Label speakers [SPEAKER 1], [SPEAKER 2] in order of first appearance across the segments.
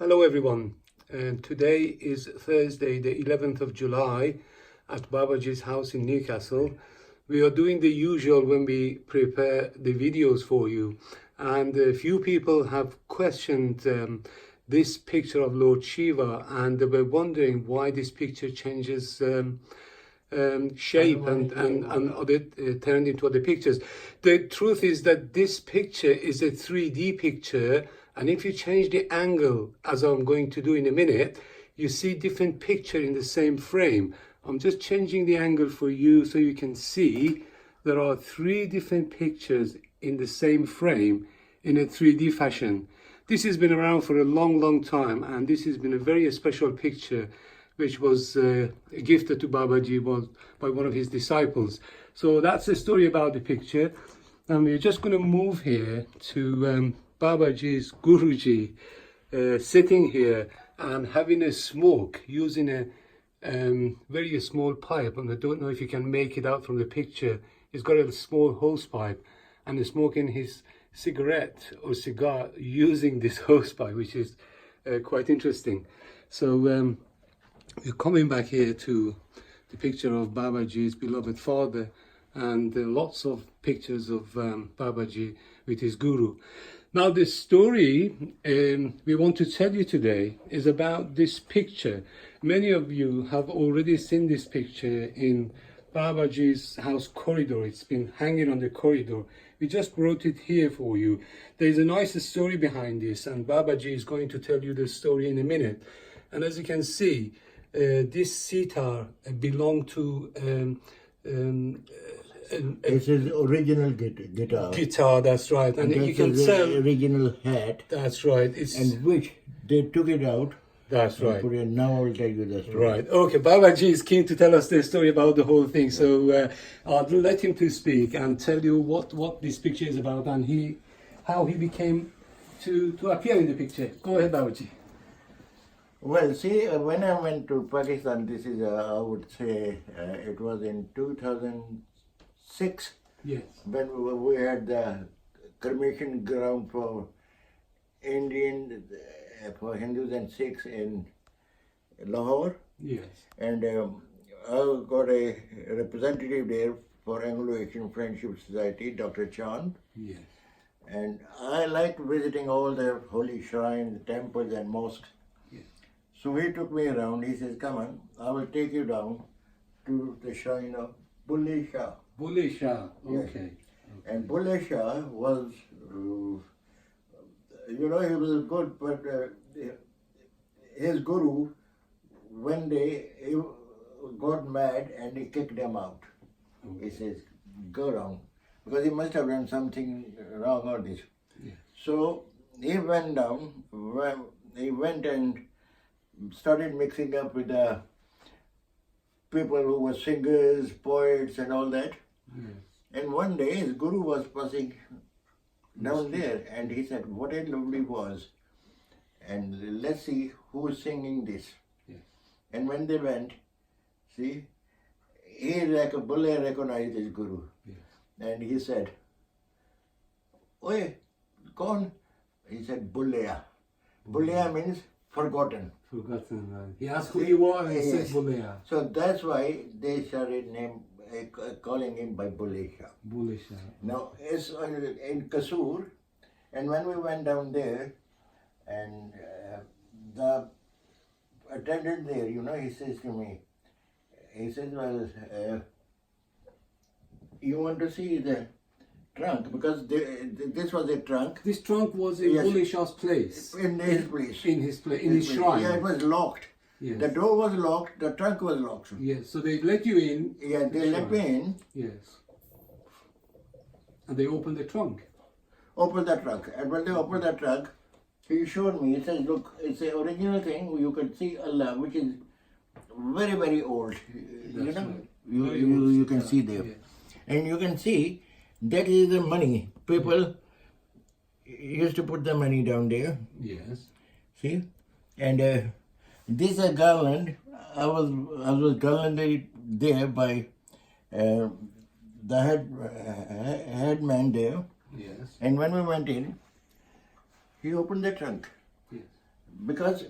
[SPEAKER 1] Hello everyone, and today is Thursday the 11th of July at Babaji's house in Newcastle. We are doing the usual when we prepare the videos for you, and a few people have questioned this picture of Lord Shiva, and they were wondering why this picture changes shape and turned into other pictures. The truth is that this picture is a 3D picture, and if you change the angle, as I'm going to do in a minute, you see different picture in the same frame. I'm just changing the angle for you so you can see there are three different pictures in the same frame in a 3D fashion. This has been around for a long time, and this has been a very special picture which was gifted to Babaji by one of his disciples. So that's the story about the picture, and we're just going to move here to Babaji's Guruji sitting here and having a smoke using a very small pipe, and I don't know if you can make it out from the picture. He's got a small hose pipe and he's smoking his cigarette or cigar using this hose pipe, which is quite interesting. So we're coming back here to the picture of Babaji's beloved father, and lots of pictures of Babaji with his guru. Now the story we want to tell you today is about this picture. Many of you have already seen this picture in Babaji's house corridor. It's been hanging on the corridor. We just brought it here for you. There's a nice story behind this, and Babaji is going to tell you the story in a minute. And as you can see, this sitar belonged to
[SPEAKER 2] this is original guitar.
[SPEAKER 1] Guitar, that's right. And you can tell
[SPEAKER 2] original hat.
[SPEAKER 1] That's right.
[SPEAKER 2] And which they took it out.
[SPEAKER 1] That's right.
[SPEAKER 2] Put it, now I'll tell you the story.
[SPEAKER 1] Right. Okay. Babaji is keen to tell us the story about the whole thing. So I'll let him to speak and tell you what this picture is about and how he became to appear in the picture. Go ahead, Babaji.
[SPEAKER 2] Well, see, when I went to Pakistan, this is, I would say, it was in 2006.
[SPEAKER 1] Yes.
[SPEAKER 2] When we had the cremation ground for Indian, for Hindus and Sikhs in Lahore.
[SPEAKER 1] Yes.
[SPEAKER 2] And I got a representative there for Anglo-Asian Friendship Society, Dr. Chand.
[SPEAKER 1] Yes.
[SPEAKER 2] And I liked visiting all the holy shrines, temples and mosques. So he took me around. He says, "Come on, I will take you down to the shrine of Bullay Shah."
[SPEAKER 1] Bullay Shah, okay.
[SPEAKER 2] Yes. And Bullay Shah was, he was good, but his guru, one day, he got mad and he kicked him out. Okay. He says, "Go down," because he must have done something wrong or this. Yeah. So he went down, he went and started mixing up with the people who were singers, poets and all that. Yes. And one day his guru was passing down there and he said, "What a lovely voice. And let's see who's singing this." Yes. And when they went, see, Bullay recognized his guru. Yes. And he said, "Oi, kaun?" He said, "Bullaya." Bullaya means forgotten.
[SPEAKER 1] Forgotten, right. He asked who you are and he said Bullay.
[SPEAKER 2] So that's why they started calling him by Bullay Shah.
[SPEAKER 1] Bullay Shah.
[SPEAKER 2] Now it's in Kasoor, and when we went down there, and the attendant there, he says to me, he says, "Well, you want to see the trunk?" Because this was a trunk.
[SPEAKER 1] This trunk was in Bullay Shah's place.
[SPEAKER 2] In his place.
[SPEAKER 1] In his place, in his shrine.
[SPEAKER 2] Yeah, it was locked. Yes. The door was locked, the trunk was locked.
[SPEAKER 1] Yes, so they let you in.
[SPEAKER 2] Yeah, they let me in.
[SPEAKER 1] Yes. And they opened the trunk.
[SPEAKER 2] Opened the trunk. And when they opened the trunk, he showed me, he says, "Look, it's an original thing. You can see Allah, which is very, very old."
[SPEAKER 1] That's right.
[SPEAKER 2] You can see there. Yes. And you can see that is the money. People used to put the money down there.
[SPEAKER 1] Yes.
[SPEAKER 2] See? And this is a garland. I was garlanded there by the headman there.
[SPEAKER 1] Yes.
[SPEAKER 2] And when we went in, he opened the trunk.
[SPEAKER 1] Yes.
[SPEAKER 2] because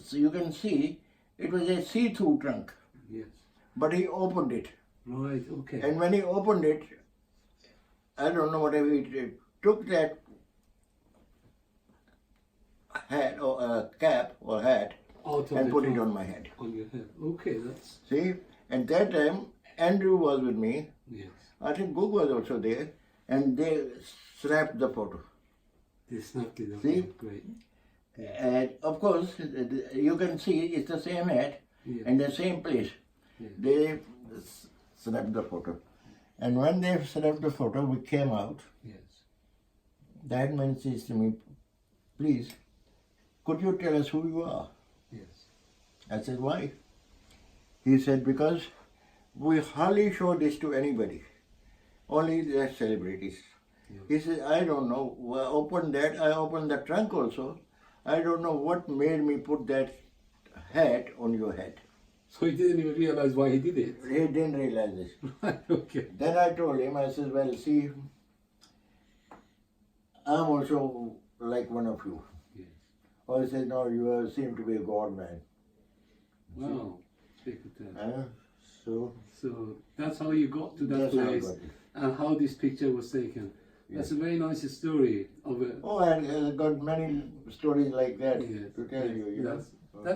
[SPEAKER 2] so you can see it was a see-through trunk,
[SPEAKER 1] Yes.
[SPEAKER 2] but he opened it.
[SPEAKER 1] Right. Okay.
[SPEAKER 2] And when he opened it, I don't know whatever he did, took that hat or cap or hat
[SPEAKER 1] Out of
[SPEAKER 2] and
[SPEAKER 1] the
[SPEAKER 2] put it
[SPEAKER 1] trunk.
[SPEAKER 2] on my head.
[SPEAKER 1] On your head. Okay. That's
[SPEAKER 2] See, and that time Andrew was with me.
[SPEAKER 1] yes.
[SPEAKER 2] I think Boog was also there, and they snapped the photo.
[SPEAKER 1] They snapped it up.
[SPEAKER 2] See?
[SPEAKER 1] Great.
[SPEAKER 2] And of course, you can see it's the same hat
[SPEAKER 1] Yeah.
[SPEAKER 2] and the same place.
[SPEAKER 1] Yeah.
[SPEAKER 2] They snapped the photo. And when they snapped the photo, we came out.
[SPEAKER 1] Yes.
[SPEAKER 2] That man says to me, please, could you tell us who you are?
[SPEAKER 1] Yes.
[SPEAKER 2] I said, why? He said, because we hardly show this to anybody, only the celebrities.
[SPEAKER 1] Yeah.
[SPEAKER 2] He said, I don't know. I opened that, I opened the trunk also. I don't know what made me put that hat on your head.
[SPEAKER 1] So he didn't even realize why he did it.
[SPEAKER 2] He didn't realize this.
[SPEAKER 1] Right. Okay.
[SPEAKER 2] Then I told him, I said, well, see, I'm also like one of you.
[SPEAKER 1] Yes.
[SPEAKER 2] Or he said, no, you seem to be a God man.
[SPEAKER 1] Wow. Check it out.
[SPEAKER 2] So
[SPEAKER 1] So that's how you got to that
[SPEAKER 2] that's how I
[SPEAKER 1] place
[SPEAKER 2] got it.
[SPEAKER 1] and how this picture was taken. That's a very nice story of a.
[SPEAKER 2] Oh, I got many stories like that
[SPEAKER 1] Yes,
[SPEAKER 2] to tell
[SPEAKER 1] yes,
[SPEAKER 2] you. You know.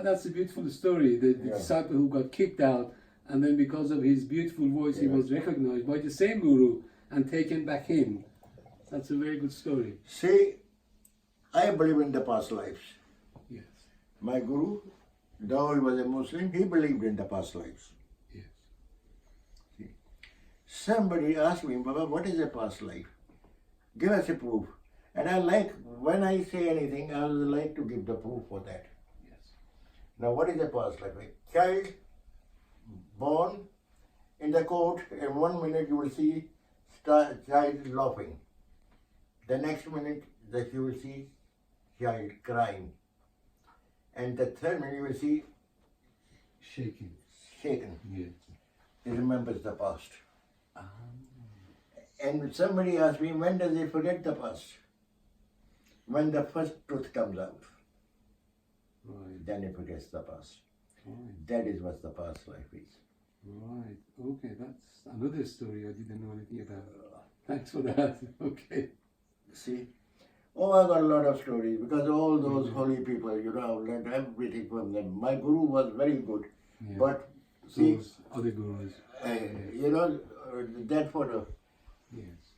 [SPEAKER 1] that's a beautiful story. The
[SPEAKER 2] Yeah.
[SPEAKER 1] disciple who got kicked out, and then because of his beautiful voice, he
[SPEAKER 2] Yeah.
[SPEAKER 1] was recognized by the same guru and taken back in. That's a very good story.
[SPEAKER 2] See, I believe in the past lives.
[SPEAKER 1] Yes.
[SPEAKER 2] My guru, though he was a Muslim, he believed in the past lives.
[SPEAKER 1] Yes.
[SPEAKER 2] Somebody asked me, Baba, what is a past life? Give us a proof. And I like, when I say anything, I would like to give the proof for that.
[SPEAKER 1] Yes.
[SPEAKER 2] Now, what is a past life? A child born in the court, and 1 minute you will see child laughing. The next minute that you will see child crying. And the third minute you will see
[SPEAKER 1] Shaking.
[SPEAKER 2] shaken.
[SPEAKER 1] Yes.
[SPEAKER 2] He remembers the past.
[SPEAKER 1] Ah.
[SPEAKER 2] And somebody asked me, when does he forget the past? When the first truth comes out,
[SPEAKER 1] Right.
[SPEAKER 2] then he forgets the past.
[SPEAKER 1] Right.
[SPEAKER 2] That is what the past life is.
[SPEAKER 1] Right. Okay. That's another story I didn't know anything about. Thanks for that. Okay.
[SPEAKER 2] See? Oh, I got a lot of stories because all those holy people, you know, I've learned everything from them. My guru was very good,
[SPEAKER 1] Yeah.
[SPEAKER 2] but see,
[SPEAKER 1] Those other gurus.
[SPEAKER 2] you know, that photo,
[SPEAKER 1] Yes.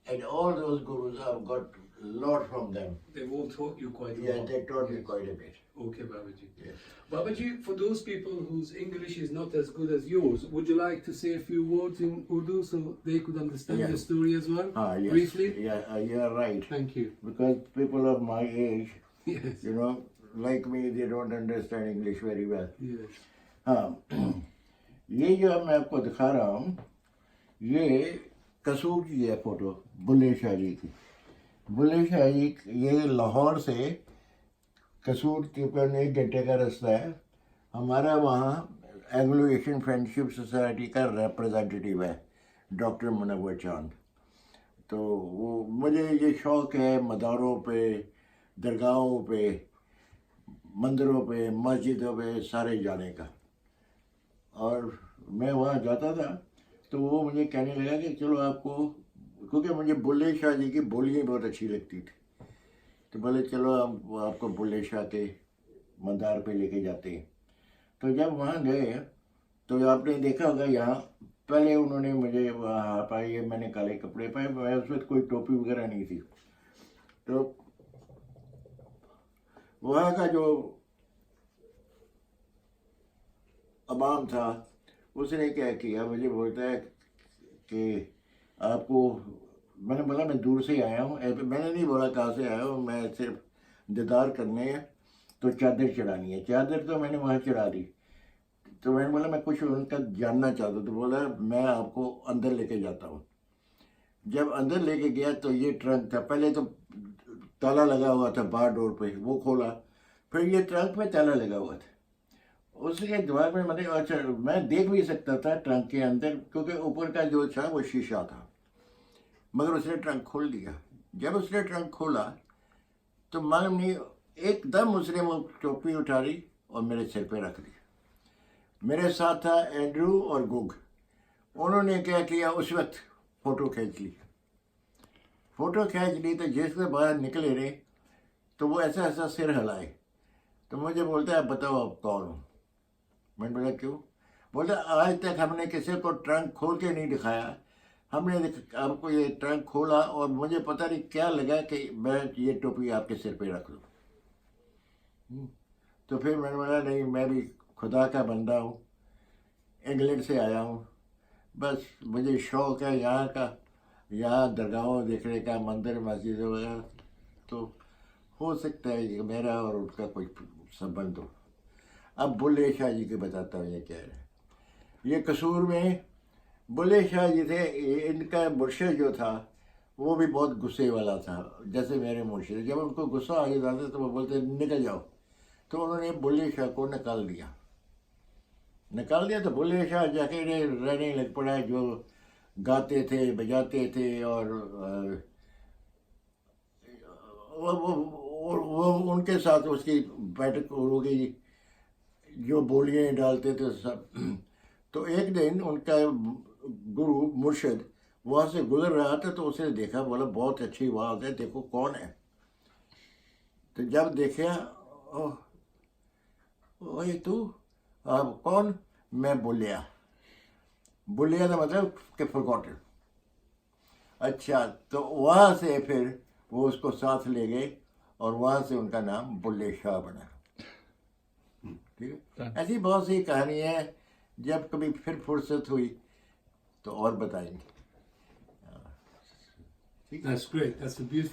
[SPEAKER 2] and all those gurus, I've got a lot from them.
[SPEAKER 1] They've all taught you quite a
[SPEAKER 2] Yeah,
[SPEAKER 1] lot.
[SPEAKER 2] they taught me
[SPEAKER 1] Yes.
[SPEAKER 2] quite a bit.
[SPEAKER 1] Okay, Babaji.
[SPEAKER 2] Yes.
[SPEAKER 1] Babaji, for those people whose English is not as good as yours, would you like to say a few words in Urdu so they could understand
[SPEAKER 2] Yeah.
[SPEAKER 1] the story as well?
[SPEAKER 2] Yes.
[SPEAKER 1] Briefly?
[SPEAKER 2] Yeah, you're right.
[SPEAKER 1] Thank you.
[SPEAKER 2] Because people of my age,
[SPEAKER 1] Yes.
[SPEAKER 2] you know, like me, they don't understand English very well.
[SPEAKER 1] Yes.
[SPEAKER 2] हाँ ये जो मैं आपको दिखा रहा हूँ ये कसूर की है फोटो बुल्ले शाह जी की बुल्ले शाह जी ये लाहौर से कसूर तकरीबन 1 घंटे का रास्ता है हमारा वहाँ एंग्लो एशियन फ्रेंडशिप सोसाइटी का रिप्रेजेंटेटिव है डॉक्टर मुनव्वर चांद तो वो मुझे ये शौक़ है मदारों पे दरगाहों पे मंदिरों पे मस्जिदों पे सारे जाने का और मैं वहाँ जाता था तो वो मुझे कहने लगा कि चलो आपको क्योंकि मुझे बुल्ले शाह जी की बोलियाँ बहुत अच्छी लगती थी तो बोले चलो हम आपको बुल्ले शाह के मदार पे लेके जाते हैं तो जब वहाँ गए तो आपने देखा होगा यहाँ पहले उन्होंने मुझे वहाँ पाए मैंने काले कपड़े पाए मैं उस वक्त कोई टोपी वगैरह नहीं थी तो वहाँ का जो अवाम था उसने क्या किया मुझे बोलता है कि आपको मैंने बोला मैं दूर से आया हूँ मैंने नहीं बोला कहाँ से आया हूँ मैं सिर्फ दीदार करने है तो चादर चढ़ानी है चादर तो मैंने वहाँ चढ़ा दी तो मैंने बोला मैं कुछ उनका जानना चाहता हूँ तो बोला मैं आपको अंदर लेके जाता हूँ जब अंदर लेके गया तो ये ट्रंक था पहले तो ताला लगा हुआ था बाहर डोर पे वो खोला फिर ये ट्रंक पे ताला लगा हुआ था उसके दिमाग में मतलब अच्छा मैं देख भी सकता था ट्रंक के अंदर क्योंकि ऊपर का जो था वो शीशा था मगर उसने ट्रंक खोल दिया जब उसने ट्रंक खोला तो मालूम नहीं एकदम उसने वो टोपी उठा ली और मेरे सिर पे रख दी। मेरे साथ था एंड्रू और गुग। उन्होंने क्या किया, उस वक्त फ़ोटो खींच ली। फ़ोटो खींच ली तो जिससे बाहर निकले रे तो वो ऐसा ऐसा सिर हिलाए। तो मुझे बोलते आप बताओ आप कौन हो। मैंने बोला क्यों। बोलते आज तक हमने किसी को ट्रंक खोल के नहीं दिखाया, हमने आपको ये ट्रंक खोला और मुझे पता नहीं क्या लगा कि मैं ये टोपी आपके सिर पे रख लूँ। तो फिर मैंने बोला नहीं, मैं भी खुदा का बंदा हूँ, इंग्लैंड से आया हूँ, बस मुझे शौक़ है यहाँ का, यहाँ दरगाहों देखने का, मंदिर मस्जिदों वगैरह। तो हो सकता है कि मेरा और उनका कोई संबंध हो। अब बुल्ले शाह जी के बताता हूँ ये क्या है। ये कसूर में बुल्ले शाह जी थे। इनका मुर्शिद जो था वो भी बहुत गुस्से वाला था, जैसे मेरे मुर्शिद। जब उनको गुस्सा आ जाता था तो वो बोलते निकल जाओ। तो उन्होंने बुल्ले शाह को निकाल दिया। तो बुल्ले शाह जाके रहने लग पड़ा, जो गाते थे बजाते थे और वो उनके साथ उसकी बैठक हो गई, जो बोलियाँ डालते थे सब। तो एक दिन उनका गुरु मुर्शिद वहाँ से गुजर रहा था तो उसने देखा, बोला बहुत अच्छी आवाज़ है, देखो कौन है। तो जब देखा, ओह वही तू, अब कौन। मैं बुलिया। बुलिया का मतलब कि फॉरगॉटन। अच्छा, तो वहाँ से फिर वो उसको साथ ले गए और वहाँ से उनका नाम बुल्ले शाह बना। ठीक है, ऐसी बहुत सी कहानी है, जब कभी फिर फुर्सत हुई तो और बताएंगे।
[SPEAKER 1] That's great. That's a beautiful